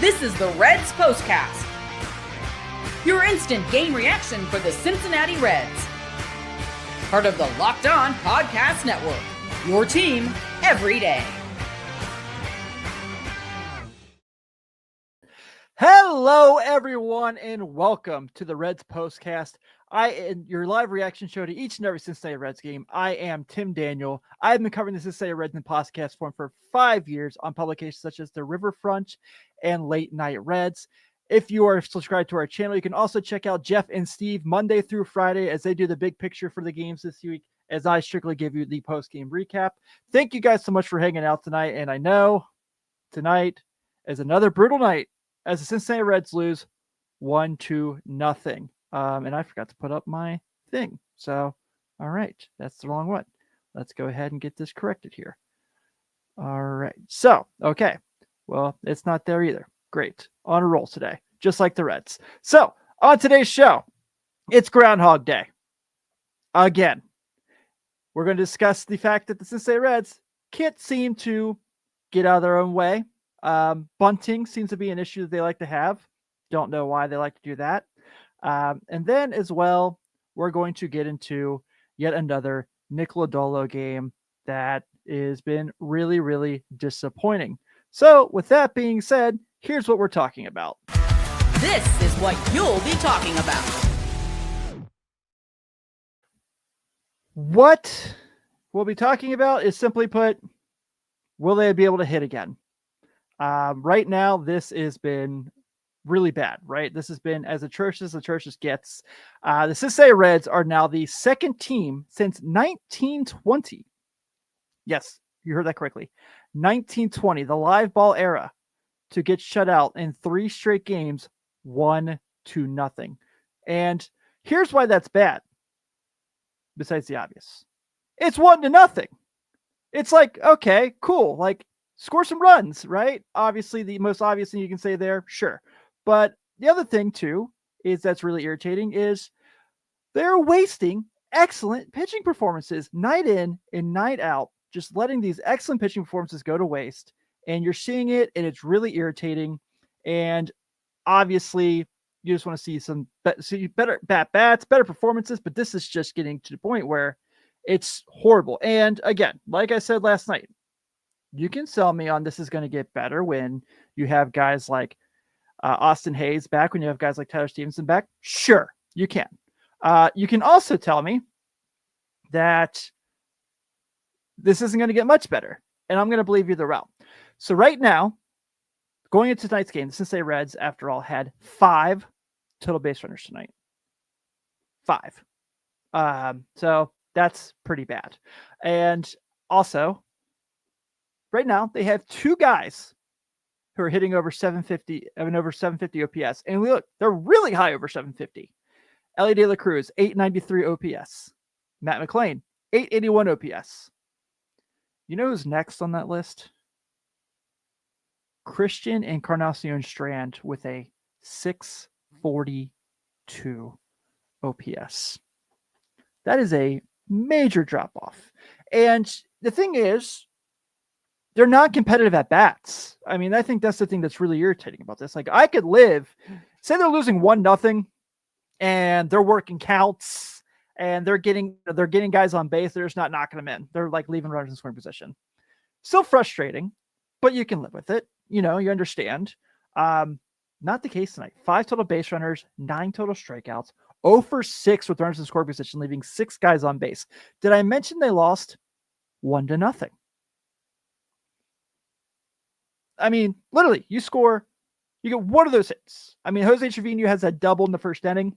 This is the Reds POSTCAST, your instant game reaction for the Cincinnati Reds. Part of the Locked On Podcast Network, your team every day. Hello, everyone, and welcome to the Reds POSTCAST. Your live reaction show to each and every Cincinnati Reds game. I am Tim Daniel. I've been covering the Cincinnati Reds in podcast form for 5 years on publications such as the Riverfront and Late Night Reds. If you are subscribed to our channel, you can also check out Jeff and Steve Monday through Friday as they do the big picture for the games this week, as I strictly give you the post-game recap. Thank you guys so much for hanging out tonight, and I know tonight is another brutal night as the Cincinnati Reds lose 1-0. And I forgot to put up my thing. So, all right, that's the wrong one. Let's go ahead and get this corrected here. All right. So, okay. Well, it's not there either. Great. On a roll today, just like the Reds. So, on today's show, it's Groundhog Day. Again, we're going to discuss the fact that the Cincinnati Reds can't seem to get out of their own way. Bunting seems to be an issue that they like to have. Don't know why they like to do that. And then as well, we're going to get into yet another Nick Lodolo game that has been really, really disappointing. So with that being said, here's what we're talking about. This is what you'll be talking about. What we'll be talking about is, simply put, will they be able to hit again? Right now, this has been really bad, right? This has been as atrocious gets. The Cincinnati Reds are now the second team since 1920. Yes, you heard that correctly. 1920, the live ball era, to get shut out in 3 straight games, 1-0. And here's why that's bad. Besides the obvious, it's 1-0. It's like, okay, cool. Like, score some runs, right? Obviously, the most obvious thing you can say there, sure. But the other thing, too, is that's really irritating is they're wasting excellent pitching performances night in and night out, just letting these excellent pitching performances go to waste. And you're seeing it, and it's really irritating. And obviously, you just want to see better bat-bats, better performances, but this is just getting to the point where it's horrible. And again, like I said last night, you can sell me on this is going to get better when you have guys like Austin Hayes back, when you have guys like Tyler Stevenson back. Sure, you can. You can also tell me that this isn't going to get much better, and I'm going to believe you the route. So right now, going into tonight's game, the Cincinnati Reds, after all, had 5 total base runners tonight. 5. So that's pretty bad. And also, right now, they have 2 guys who are hitting over 750, having over 750 OPS. And look, they're really high over 750. Elly De La Cruz, 893 OPS. Matt McLain, 881 OPS. You know who's next on that list? Christian Encarnacion Strand with a 642 OPS. That is a major drop-off. And the thing is, they're not competitive at bats. I mean, I think that's the thing that's really irritating about this. Like, I could live, say they're losing 1-0 and they're working counts and they're getting guys on base. They're just not knocking them in. They're like leaving runners in scoring position. Still frustrating, but you can live with it. You know, you understand. Not the case tonight. 5 total base runners, 9 total strikeouts, 0 for 6 with runners in scoring position, leaving 6 guys on base. Did I mention they lost 1-0? I mean, literally, you get one of those hits. I mean, Jose Trevino has that double in the first inning.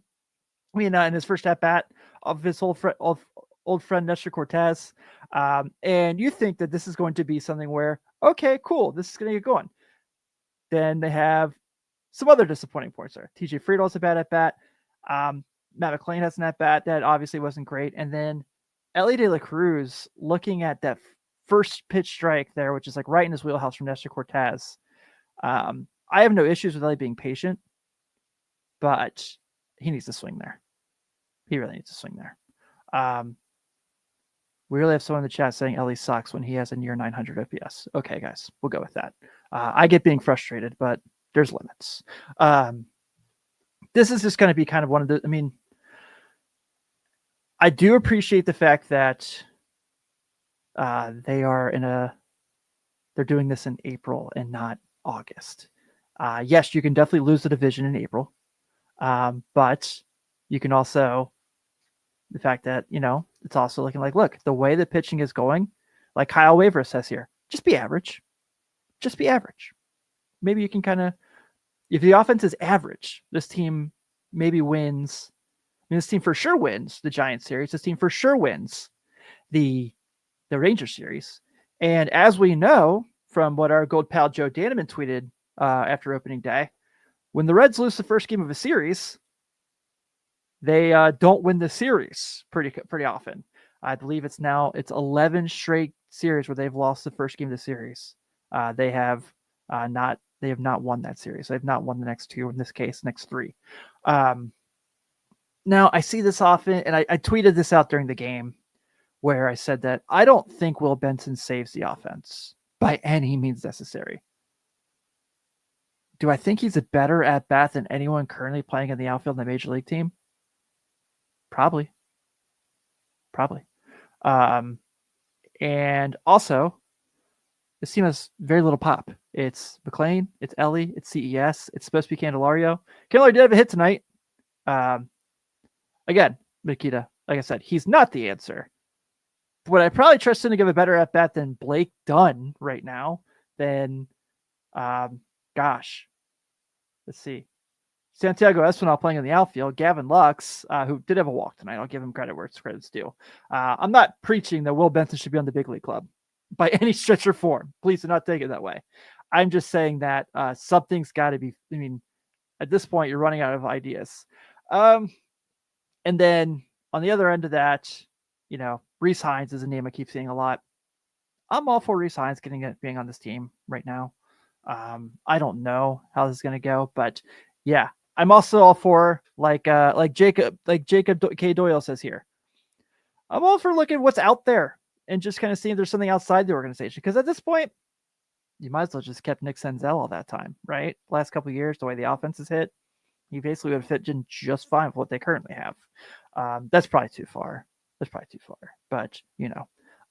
I mean, in his first at-bat of his old friend Nestor Cortez. And you think that this is going to be something where, okay, cool, this is going to get going. Then they have some other disappointing points there. TJ Friedl's a bad at-bat. Matt McLain has an at-bat that obviously wasn't great. And then Elly De La Cruz, looking at that first pitch strike there, which is like right in his wheelhouse from Nestor Cortez. I have no issues with Elly being patient, but he needs to swing there. He really needs to swing there. We really have someone in the chat saying Elly sucks when he has a near 900 OPS. Okay, guys, we'll go with that. I get being frustrated, but there's limits. This is just going to be kind of one of the, I mean, I do appreciate the fact that they're doing this in April and not August. Yes, you can definitely lose the division in April. But you can also, the fact that, it's also looking like, look, the way the pitching is going, like Kyle Waver says here, just be average. Just be average. Maybe you can kind of, if the offense is average, this team maybe wins. I mean, this team for sure wins the Giants series. This team for sure wins the Rangers series. And as we know from what our gold pal Joe Daneman tweeted after opening day, when the Reds lose the first game of a series, they don't win the series pretty often. I believe it's 11 straight series where they've lost the first game of the series. They have not won that series. They've not won the next two, in this case, next three. Now I see this often, and I tweeted this out during the game where I said that I don't think Will Benson saves the offense by any means necessary. Do I think he's a better at bat than anyone currently playing in the outfield in the major league team? Probably. And also, this team has very little pop. It's McLean, it's Ellie, it's CES, it's supposed to be Candelario. Candelario did have a hit tonight. Again, Makita, like I said, he's not the answer. Would I probably trust him to give a better at bat than Blake Dunn right now? Then, let's see. Santiago Espinal playing in the outfield. Gavin Lux, who did have a walk tonight. I'll give him credit where credit's due. I'm not preaching that Will Benson should be on the big league club by any stretch or form. Please do not take it that way. I'm just saying that something's got to be. I mean, at this point, you're running out of ideas. And then on the other end of that, Reese Hines is a name I keep seeing a lot. I'm all for Reese Hines being on this team right now. I don't know how this is going to go, but yeah, I'm also all for like Jacob K. Doyle says here. I'm all for looking at what's out there and just kind of seeing if there's something outside the organization. Because at this point, you might as well just kept Nick Senzel all that time, right? Last couple of years, the way the offense is hit, he basically would have fit in just fine with what they currently have. That's probably too far. But,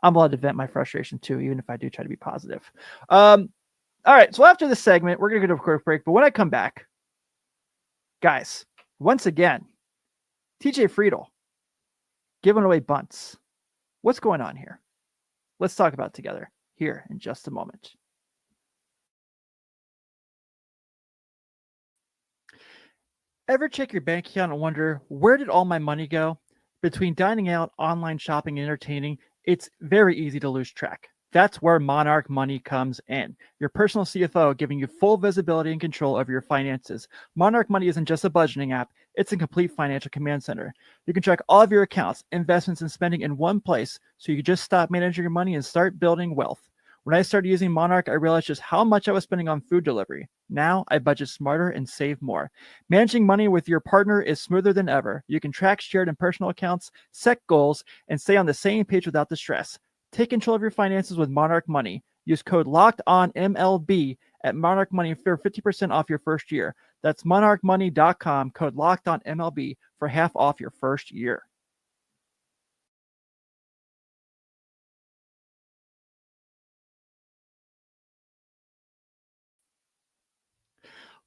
I'm allowed to vent my frustration too, even if I do try to be positive. All right, so after this segment, we're going to go to a quick break. But when I come back, guys, once again, TJ Friedel giving away bunts. What's going on here? Let's talk about it together here in just a moment. Ever check your bank account and wonder, where did all my money go? Between dining out, online shopping, and entertaining, it's very easy to lose track. That's where Monarch Money comes in. Your personal CFO giving you full visibility and control over your finances. Monarch Money isn't just a budgeting app, it's a complete financial command center. You can track all of your accounts, investments, and spending in one place so you can just stop managing your money and start building wealth. When I started using Monarch, I realized just how much I was spending on food delivery. Now I budget smarter and save more. Managing money with your partner is smoother than ever. You can track shared and personal accounts, set goals, and stay on the same page without the stress. Take control of your finances with Monarch Money. Use code LOCKEDONMLB at Monarch Money for 50% off your first year. That's monarchmoney.com, code LOCKEDONMLB for half off your first year.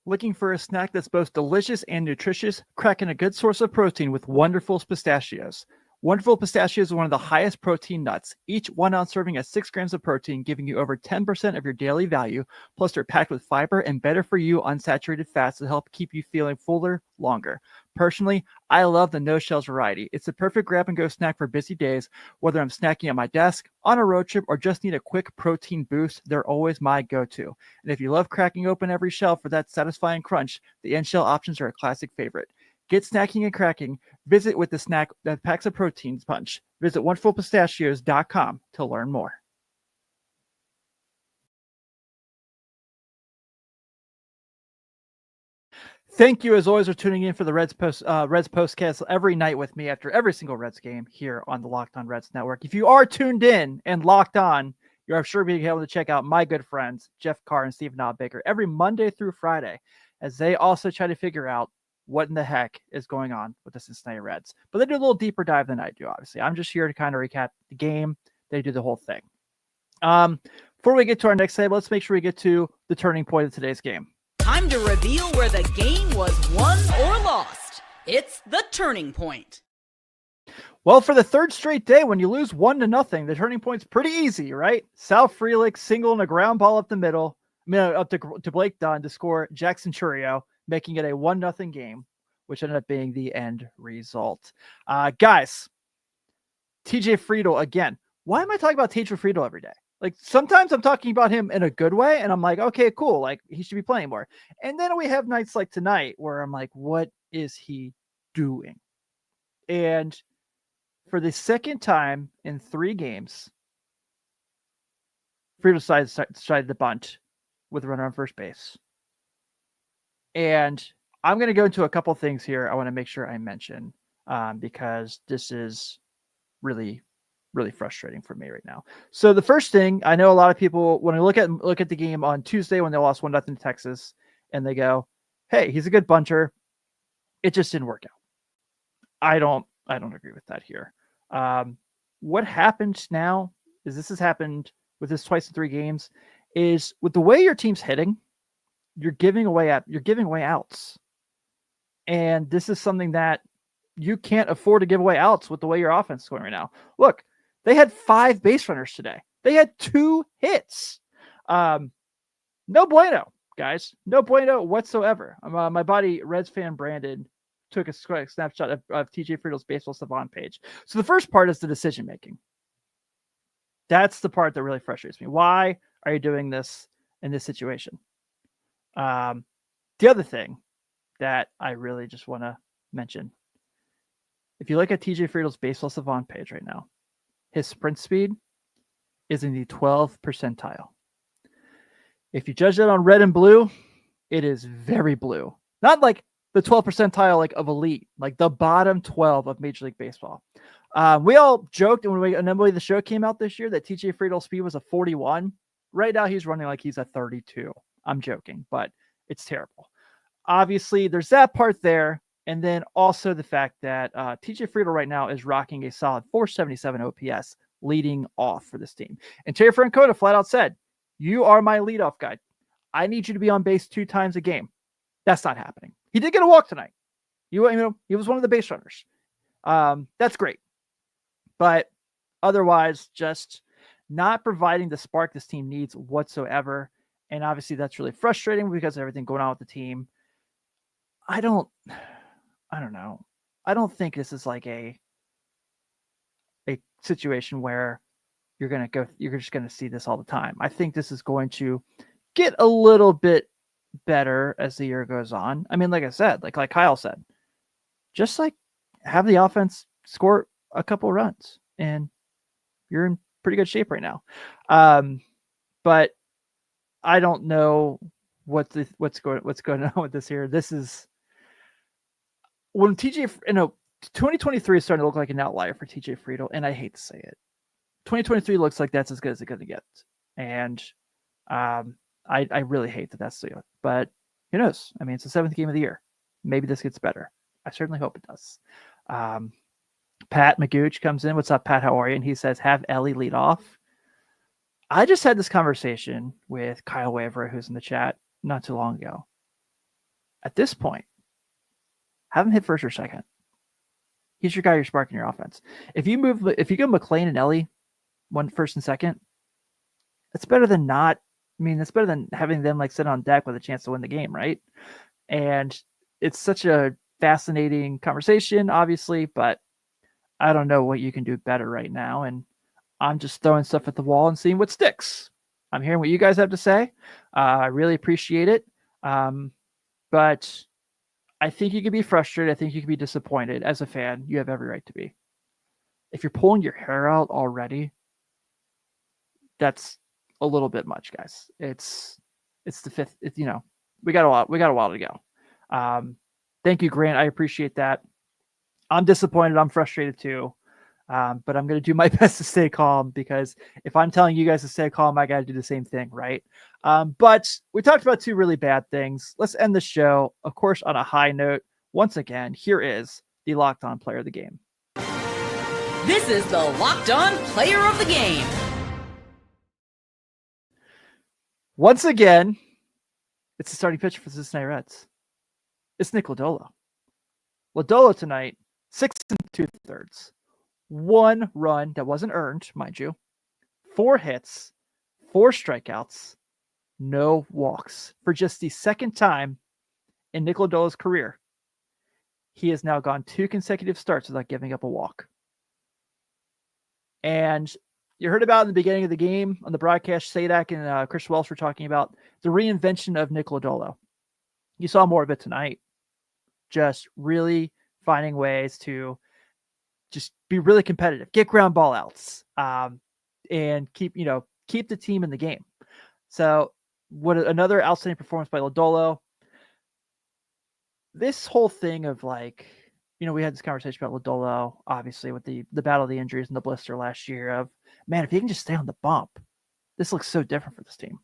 Looking for a snack that's both delicious and nutritious? Crack in a good source of protein with Wonderful Pistachios. Wonderful Pistachios are one of the highest protein nuts. Each 1 ounce serving has 6 grams of protein, giving you over 10% of your daily value. Plus, they're packed with fiber and better for you unsaturated fats to help keep you feeling fuller longer. Personally, I love the no shells variety. It's the perfect grab and go snack for busy days. Whether I'm snacking at my desk, on a road trip, or just need a quick protein boost, they're always my go-to. And if you love cracking open every shell for that satisfying crunch, the end shell options are a classic favorite. Get snacking and cracking. Visit with the snack that packs a protein punch. Visit wonderfulpistachios.com to learn more. Thank you, as always, for tuning in for the Reds Postcast every night with me after every single Reds game here on the Locked On Reds Network. If you are tuned in and locked on, You're sure being able to check out my good friends, Jeff Carr and Stephen Baker, every Monday through Friday, as they also try to figure out what in the heck is going on with the Cincinnati Reds. But they do a little deeper dive than I do, obviously. I'm just here to kind of recap the game. They do the whole thing. Before we get to our next segment, let's make sure we get to the turning point of today's game. Time to reveal where the game was won or lost. It's the turning point. Well, for the third straight day, when you lose 1-0, the turning point's pretty easy, right? Sal Frelick single and a ground ball up the middle, up to Blake Dunn to score Jackson Chourio, making it a 1-0 game, which ended up being the end result. Guys, TJ Friedl again. Why am I talking about TJ Friedl every day? Like, sometimes I'm talking about him in a good way, and I'm like, okay, cool. Like, he should be playing more. And then we have nights like tonight where I'm like, what is he doing? And for the second time in 3 games, Friedl decided to bunt with a runner on first base. And I'm going to go into a couple things here I want to make sure I mention because this is really, really frustrating for me right now. So the first thing, I know a lot of people, when I look at the game on Tuesday when they lost 1-0 to Texas, and they go, hey, he's a good bunter. It just didn't work out. I don't agree with that here. What happened now is this has happened with this twice in 3 games is with the way your team's hitting, you're giving away outs. And this is something that you can't afford to give away outs with the way your offense is going right now. Look, they had 5 base runners today. They had 2 hits. No bueno, guys. No bueno whatsoever. My buddy, Reds fan Brandon, took a snapshot of TJ Friedel's Baseball Savant page. So the first part is the decision making. That's the part that really frustrates me. Why are you doing this in this situation? The other thing that I really just want to mention, if you look at TJ Friedel's Baseball Savant page right now, his sprint speed is in the 12th percentile. If you judge that on red and blue, it is very blue. Not like the 12th percentile like of elite, like the bottom 12 of Major League Baseball. We all joked when the show came out this year that TJ Friedel's speed was a 41. Right now he's running like he's a 32. I'm joking, but it's terrible. Obviously, there's that part there. And then also the fact that TJ Friedl right now is rocking a solid 477 OPS leading off for this team. And Terry Francona flat out said, you are my leadoff guy. I need you to be on base 2 times a game. That's not happening. He did get a walk tonight. He was one of the base runners. That's great. But otherwise, just not providing the spark this team needs whatsoever. And obviously that's really frustrating because of everything going on with the team. I don't know. I don't think this is like a situation where you're just going to see this all the time. I think this is going to get a little bit better as the year goes on. I mean, like I said, like Kyle said, just like have the offense score a couple runs and you're in pretty good shape right now. But I don't know what's going on with this here. This is when 2023 is starting to look like an outlier for TJ Friedl, and I hate to say it. 2023 looks like that's as good as it's going to get. And I really hate that that's the, but who knows? I mean, it's the 7th game of the year. Maybe this gets better. I certainly hope it does. Pat Magooch comes in. What's up, Pat? How are you? And he says, have Ellie lead off. I just had this conversation with Kyle Waver, who's in the chat not too long ago. At this point, have him hit first or second. He's your guy you're sparking your offense. If you go McLean and Ellie, 1 first and second, that's better than not. I mean, that's better than having them like sit on deck with a chance to win the game, right? And it's such a fascinating conversation, obviously, but I don't know what you can do better right now. And I'm just throwing stuff at the wall and seeing what sticks. I'm hearing what you guys have to say. I really appreciate it. But I think you could be frustrated. I think you could be disappointed. As a fan, you have every right to be. If you're pulling your hair out already, that's a little bit much, guys. It's the 5th. We got a while to go. Thank you, Grant. I appreciate that. I'm disappointed. I'm frustrated too. But I'm going to do my best to stay calm, because if I'm telling you guys to stay calm, I got to do the same thing, right? But we talked about two really bad things. Let's end the show, of course, on a high note. Once again, here is the Locked On Player of the Game. This is the Locked On Player of the Game. Once again, it's the starting pitcher for the Cincinnati Reds. It's Nick Lodolo. Lodolo tonight, 6 2/3. 1 run that wasn't earned, mind you. 4 hits, 4 strikeouts, no walks. For just the second time in Nick Lodolo's career, he has now gone 2 consecutive starts without giving up a walk. And you heard about in the beginning of the game on the broadcast, Sadak and Chris Welsh were talking about the reinvention of Nick Lodolo. You saw more of it tonight. Just really finding ways to just be really competitive, get ground ball outs, and keep the team in the game. So what another outstanding performance by Lodolo. This whole thing of we had this conversation about Lodolo, obviously, with the battle of the injuries and the blister last year of, man, if he can just stay on the bump, this looks so different for this team.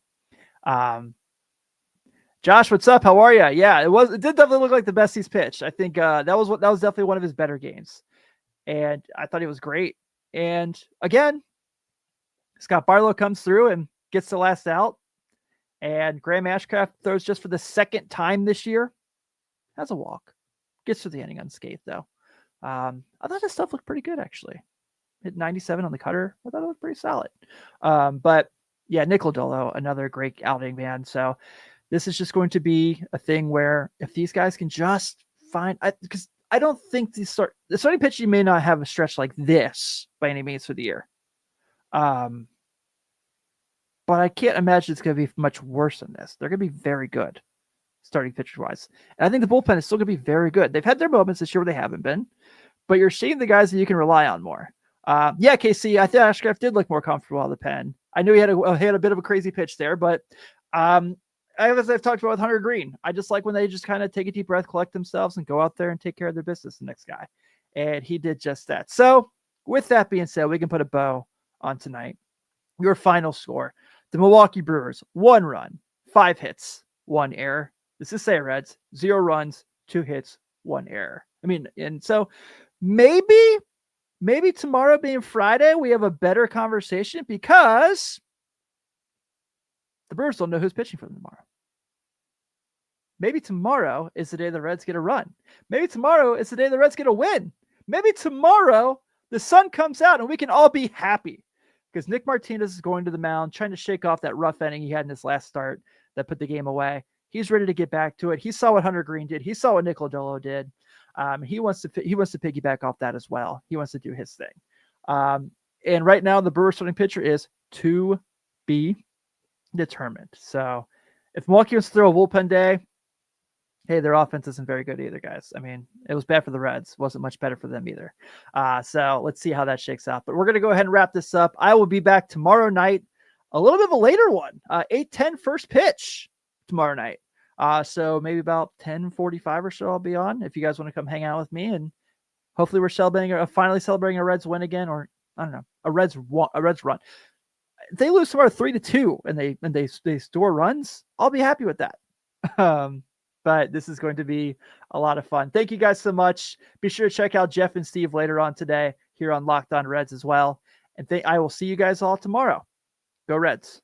Josh, what's up? How are you? Yeah, it did definitely look like the best he's pitched. I think that was definitely one of his better games. And I thought he was great. And again, Scott Barlow comes through and gets the last out. And Graham Ashcraft throws just for the second time this year. Has a walk. Gets to the inning unscathed, though. I thought his stuff looked pretty good, actually. Hit 97 on the cutter. I thought it looked pretty solid. But yeah, Nick Lodolo, another great outing, man. So this is just going to be a thing where if these guys can just find, because I don't think the starting pitching may not have a stretch like this by any means for the year. But I can't imagine it's going to be much worse than this. They're going to be very good starting pitcher wise. And I think the bullpen is still going to be very good. They've had their moments this year where they haven't been, but you're seeing the guys that you can rely on more. Yeah, KC, I think Ashcraft did look more comfortable on the pen. I knew he had a bit of a crazy pitch there, but as I've talked about with Hunter Green, I just like when they just kind of take a deep breath, collect themselves, and go out there and take care of their business, the next guy. And he did just that. So with that being said, we can put a bow on tonight. Your final score, the Milwaukee Brewers, 1 run, 5 hits, 1 error. The Cincinnati Reds, 0 runs, 2 hits, 1 error. I mean, and so maybe tomorrow being Friday, we have a better conversation because the Brewers don't know who's pitching for them tomorrow. Maybe tomorrow is the day the Reds get a run. Maybe tomorrow is the day the Reds get a win. Maybe tomorrow the sun comes out and we can all be happy because Nick Martinez is going to the mound, trying to shake off that rough inning he had in his last start that put the game away. He's ready to get back to it. He saw what Hunter Green did. He saw what Nick Lodolo did. He wants to piggyback off that as well. He wants to do his thing. And right now the Brewers starting pitcher is to be determined. So if Milwaukee wants to throw a bullpen day, hey, their offense isn't very good either, guys. I mean, it was bad for the Reds. It wasn't much better for them either. So let's see how that shakes out. But we're going to go ahead and wrap this up. I will be back tomorrow night, a little bit of a later one, 8:10 first pitch tomorrow night. So maybe about 10:45 or so I'll be on if you guys want to come hang out with me. And hopefully we're finally celebrating a Reds win again, or I don't know, a Reds run. If they lose tomorrow 3-2 and they store runs, I'll be happy with that. But this is going to be a lot of fun. Thank you guys so much. Be sure to check out Jeff and Steve later on today here on Locked On Reds as well. And I will see you guys all tomorrow. Go Reds.